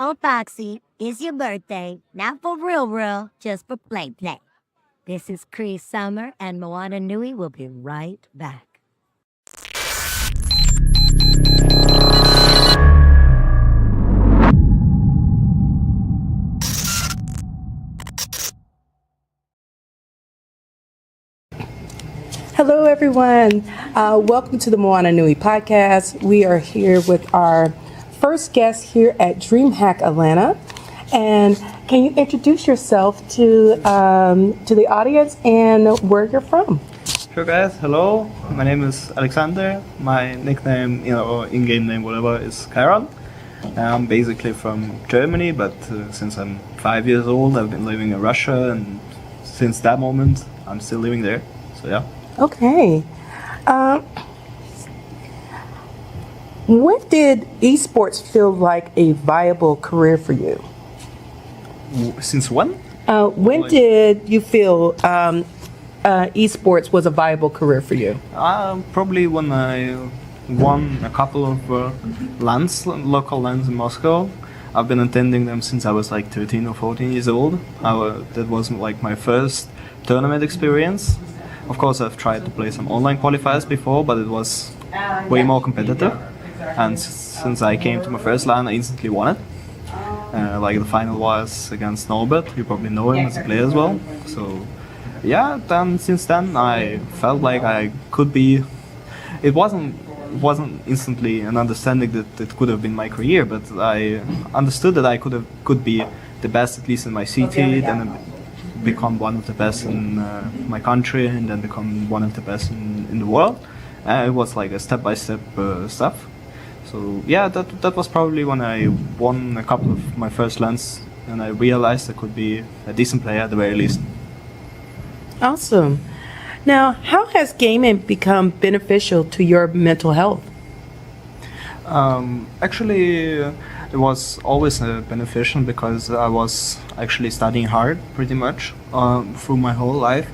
on, Foxy. It's your birthday. Not for real, just for play. This is Cree Summer, and Moana Nui will be right back. Hello, everyone. Welcome to the Moana Nui Podcast. We are here with our first guest here at Dreamhack Atlanta. And can you introduce yourself to the audience and where you're from? Sure, guys. Hello. My name is Alexander. My nickname, or in-game name, whatever, is Karen. I'm basically from Germany, but since I'm 5 years old, I've been living in Russia, and since that moment, I'm still living there. So yeah. Okay. When did esports feel like a viable career for you? Since when? When did you feel esports was a viable career for you? Probably when I won a couple of local LANs in Moscow. I've been attending them since I was like 13 or 14 years old. That wasn't like my first tournament experience. Of course, I've tried to play some online qualifiers before, but it was way more competitive. And since I came to my first LAN, I instantly won it. Like the final was against Norbert. You probably know him as a player as well. So yeah, then since then I felt like I could be. It wasn't instantly an understanding that it could have been my career, but I understood that I could be the best, at least in my city, then become one of the best in my country, and then become one of the best in the world. It was like a step-by-step stuff. So yeah, that was probably when I won a couple of my first LANs, and I realized I could be a decent player at the very least. Awesome. Now, how has gaming become beneficial to your mental health? Actually, it was always beneficial because I was actually studying hard pretty much through my whole life.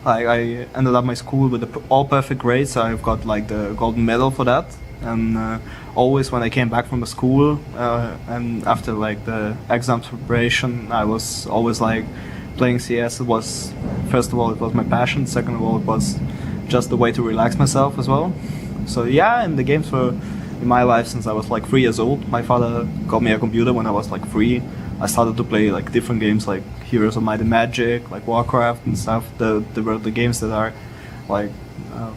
Like I ended up my school with all perfect grades. I've got like the golden medal for that. And always when I came back from the school and after like the exam preparation, I was always like playing CS. It was, first of all, it was my passion. Second of all, it was just a way to relax myself as well. So yeah, and the games were in my life since I was like 3 years old. My father got me a computer when I was like 3. I started to play like different games like Heroes of Might and Magic, like Warcraft and stuff. They were the games that are like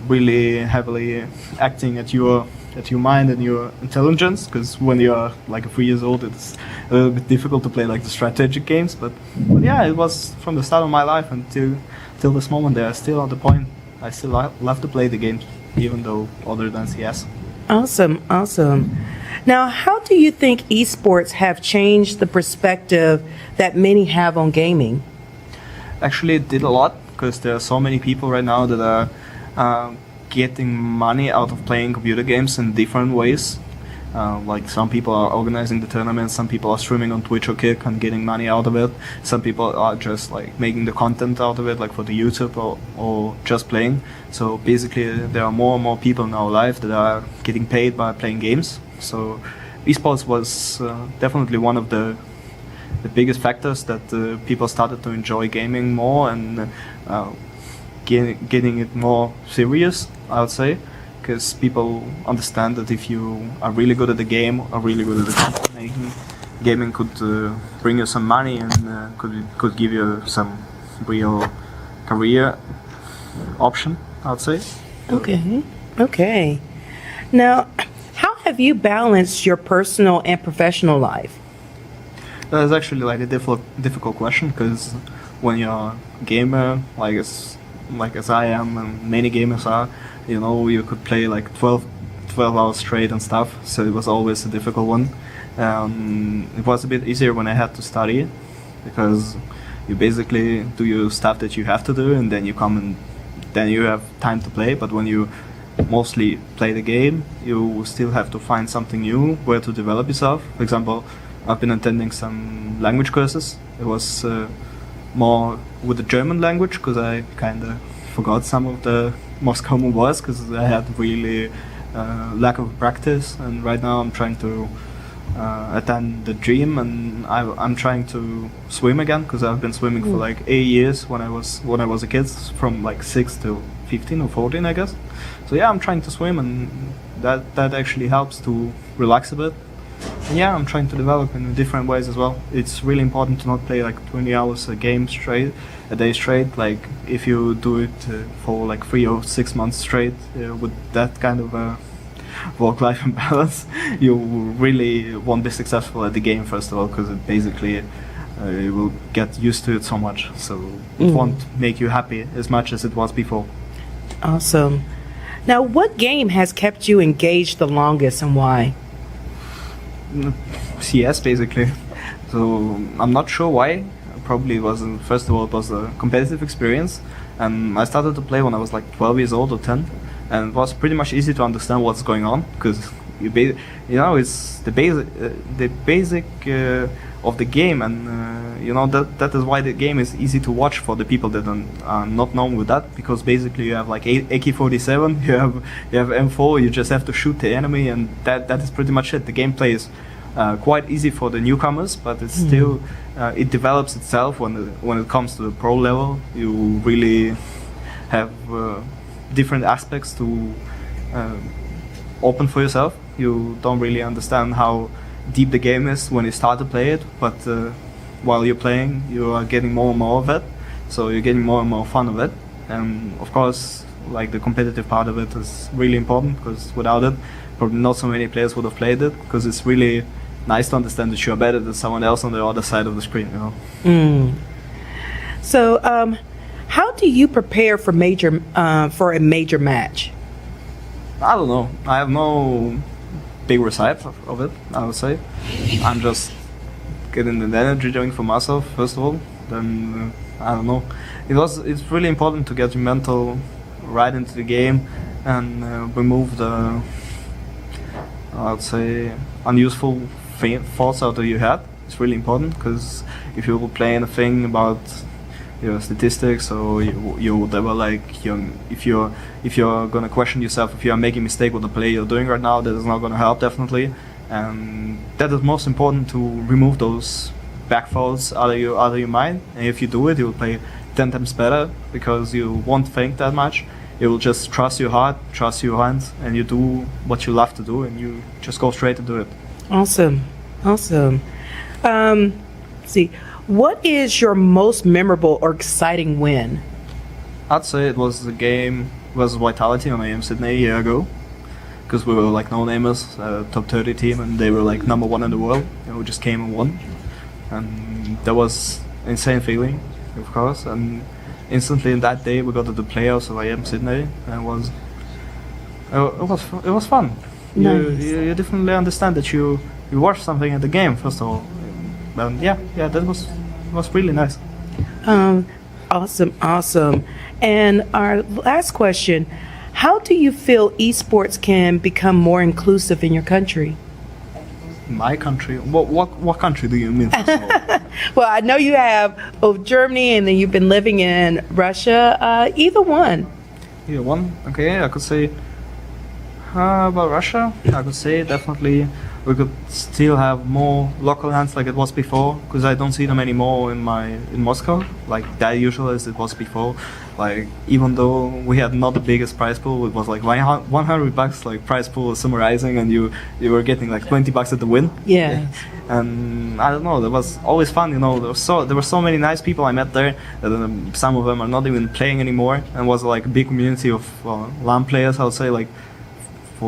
really heavily acting at your mind and your intelligence, because when you're like 3 years old, it's a little bit difficult to play like the strategic games. But yeah, it was from the start of my life until this moment. They are still at the point. I still love to play the games, even though other than CS. Awesome. Now, how do you think esports have changed the perspective that many have on gaming? Actually, it did a lot, because there are so many people right now that are getting money out of playing computer games in different ways. Like some people are organizing the tournaments, some people are streaming on Twitch or Kick and getting money out of it. Some people are just like making the content out of it, like for the YouTube or just playing. So basically there are more and more people in our life that are getting paid by playing games. So esports was definitely one of the biggest factors that people started to enjoy gaming more and getting it more serious, I would say. Because people understand that if you are really good at the game, or really good at the content making, gaming could bring you some money and could give you some real career option, I would say. Okay. Now, how have you balanced your personal and professional life? That's actually like a difficult question, because when you're a gamer, like as I am and many gamers are, you could play like 12 hours straight and stuff, so it was always a difficult one. It was a bit easier when I had to study, because you basically do your stuff that you have to do, and then you come and then you have time to play. But when you mostly play the game, you still have to find something new where to develop yourself. For example, I've been attending some language courses. It was more with the German language, because I kind of forgot some of the most common words, because I had really lack of practice. And right now I'm trying to attend the gym, and I'm trying to swim again because I've been swimming for like 8 years when I was a kid, from like 6 to 15 or 14, I guess. So yeah, I'm trying to swim, and that actually helps to relax a bit. And yeah, I'm trying to develop in different ways as well. It's really important to not play like 20 hours a day straight. Like if you do it for like 3 or 6 months straight with that kind of work-life imbalance, you really won't be successful at the game, first of all, because it basically you will get used to it so much, so it won't make you happy as much as it was before. Awesome. Now, what game has kept you engaged the longest and why? CS, basically. So I'm not sure why. Probably it was, first of all, it was a competitive experience, and I started to play when I was like 12 years old or 10, and it was pretty much easy to understand what's going on, because it's the basic of the game, and that is why the game is easy to watch for the people that are not known with that, because basically you have like AK-47, you have M4, you just have to shoot the enemy, and that is pretty much it. The gameplay is quite easy for the newcomers, but it's still it develops itself when it comes to the pro level. You really have different aspects to open for yourself. You don't really understand how deep the game is when you start to play it, but while you're playing, you are getting more and more of it, so you're getting more and more fun of it. And of course, like, the competitive part of it is really important, because without it, probably not so many players would have played it, because it's really nice to understand that you're better than someone else on the other side of the screen, So, how do you prepare for a major match? I don't know. I have no big recipe of it, I would say. I'm just getting the energy drink for myself, first of all. Then, I don't know. It's really important to get your mental right into the game and remove the, I would say, unuseful thoughts out of your head. It's really important, because if you will play anything about your statistics, or you whatever, like, if you're gonna question yourself if you are making a mistake with the play you're doing right now, that is not gonna help, definitely. And that is most important, to remove those back thoughts out of your mind. And if you do it, you will play 10 times better, because you won't think that much. You will just trust your heart, trust your hands, and you do what you love to do, and you just go straight to do it. Awesome. Let's see, what is your most memorable or exciting win? I'd say it was the game versus Vitality on AM Sydney a year ago, because we were like no-namers, top 30 team, and they were like number 1 in the world, and we just came and won. And that was insane feeling, of course. And instantly in that day we got to the playoffs of AM Sydney, and it was fun. Nice. You definitely understand that you watched something at the game, first of all. And yeah, that was really nice. Awesome. And our last question, how do you feel esports can become more inclusive in your country? My country? What country do you mean, first of all? Well, I know you have both Germany and then you've been living in Russia. Either one. Either one? Okay, I could say about Russia, I could say definitely we could still have more local events like it was before, because I don't see them anymore in Moscow, like that usual as it was before. Like, even though we had not the biggest prize pool, it was like $100 like prize pool summarizing, and you were getting like $20 at the win. Yeah. And I don't know, that was always fun, there were so many nice people I met there, that some of them are not even playing anymore, and was like a big community of LAN players, I would say, like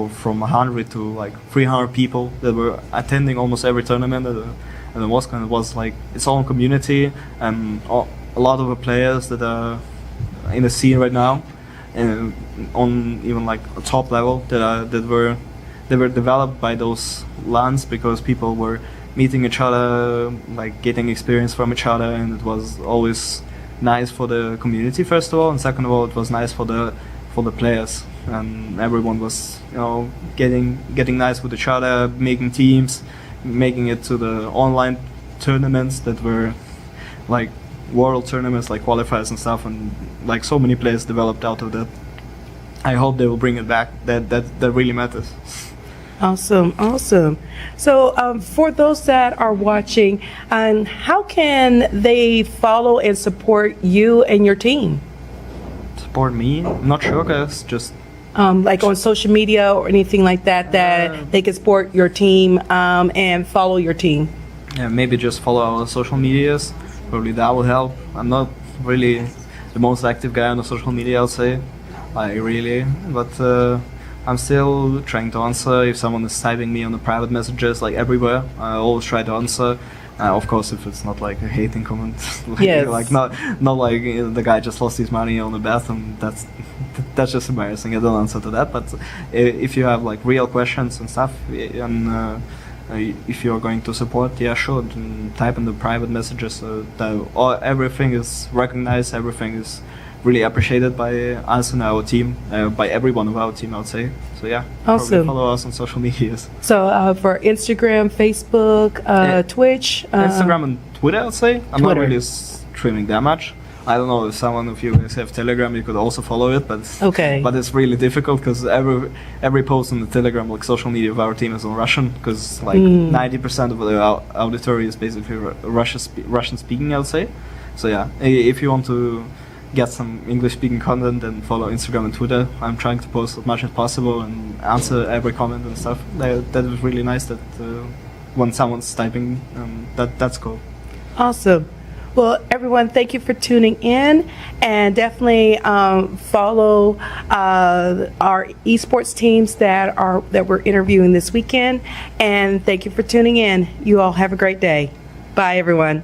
from 100 to like 300 people that were attending almost every tournament at the Moscow. And it was like its own community, and a lot of the players that are in the scene right now, and on even like a top level, that were developed by those LANs, because people were meeting each other, like getting experience from each other, and it was always nice for the community, first of all, and second of all, it was nice for the players, and everyone was getting nice with each other, making teams, making it to the online tournaments that were like world tournaments, like qualifiers and stuff, and like so many players developed out of that. I hope they will bring it back. That really matters. Awesome, awesome. So, for those that are watching, how can they follow and support you and your team? Support me? I'm not sure, guys. Just Like on social media or anything like that, that they can support your team and follow your team? yeah, maybe just follow our social medias. Probably that will help. I'm not really the most active guy on the social media, I'll say. Like really, but I'm still trying to answer if someone is typing me on the private messages, like everywhere. I always try to answer. Of course, if it's not like a hating comment, like, Yes. like not like the guy just lost his money on the bathroom. That's just embarrassing. I don't answer to that. But if you have like real questions and stuff, and if you're going to support, yeah, sure, type in the private messages. Everything is recognized. Everything is really appreciated by us and our team, by everyone of our team, I would say. So yeah, Awesome. probably follow us on social medias. So for Instagram, Facebook, Twitch, Instagram and Twitter, I'd say. I'm not Twitter. really streaming that much. I don't know if someone of you guys have Telegram, you could also follow it, but Okay. but it's really difficult because every post on the Telegram, like social media of our team, is on Russian because like 90% of the auditory is basically Russian speaking, I would say. So yeah, if you want to get some English speaking content, then follow Instagram and Twitter. I'm trying to post as much as possible and answer every comment and stuff. That was really nice that when someone's typing, that's cool. Awesome. Well, everyone, thank you for tuning in, and definitely follow our esports teams that we're interviewing this weekend. And thank you for tuning in. You all have a great day. Bye, everyone.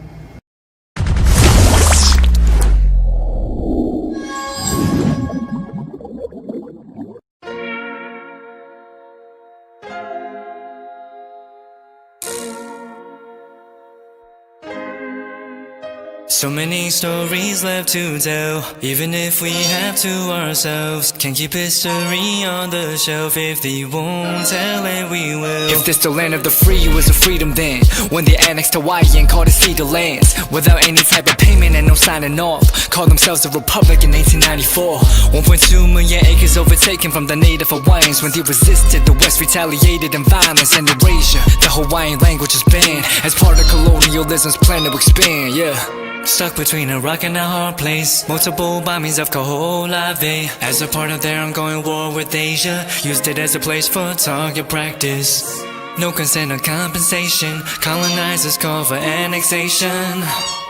So many stories left to tell, even if we have to ourselves. Can't keep history on the shelf. If they won't tell it, we will. If this the land of the free, it was a freedom then. When they annexed Hawaii and called it Cedar Lands, without any type of payment and no signing off. Called themselves a republic in 1894. 1.2 million acres overtaken from the native Hawaiians. When they resisted, the West retaliated in violence and erasure. The Hawaiian language is banned as part of colonialism's plan to expand, yeah. Stuck between a rock and a hard place. Multiple bombings of Kaho'olawe as a part of their ongoing war with Asia. Used it as a place for target practice. No consent or compensation. Colonizers call for annexation.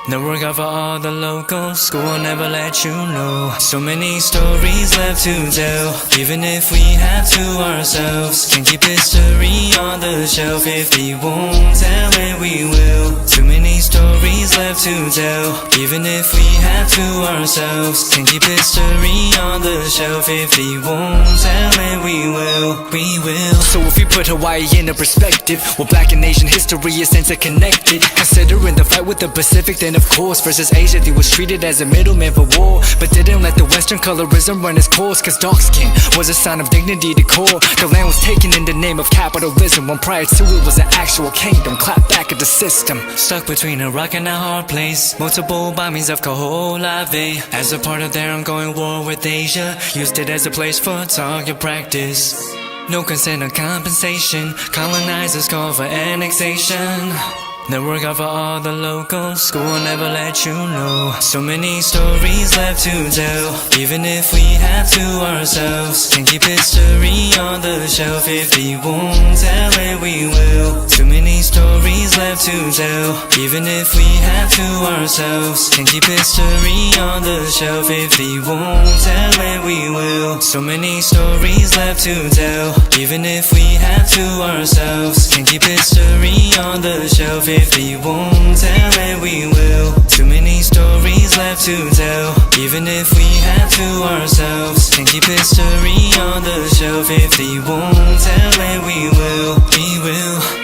No regard for all the locals. School will never let you know. So many stories left to tell, even if we have to ourselves. Can't keep history on the shelf. If they won't tell it, we will. Too many stories left to tell, even if we have to ourselves. Can't keep history on the shelf. If they won't tell it, we will. We will. So if we put Hawaii into perspective, well, Black and Asian history is interconnected. Considering the fight with the Pacific, then of course versus Asia, they was treated as a middleman for war, but didn't let the Western colorism run its course. Cause dark skin was a sign of dignity to core. The land was taken in the name of capitalism, when prior to it was an actual kingdom. Clap back at the system. Stuck between a rock and a hard place. Multiple bombings of Kaho'olawe as a part of their ongoing war with Asia. Used it as a place for target practice. No consent or compensation. Colonizers call for annexation. No regard for all the locals. School will never let you know. So many stories left to tell, even if we have to ourselves. Can't keep history on the shelf. If they won't tell it, we will. Too many stories left to tell, even if we have to ourselves. Can't keep history on the shelf. If they won't tell it, we will. So many stories left to tell, even if we have to ourselves. Can't keep history on the shelf. If they won't tell it, we will. Too many stories left to tell, even if we have to ourselves. Can't keep history on the shelf. If they won't tell it, we will. We will.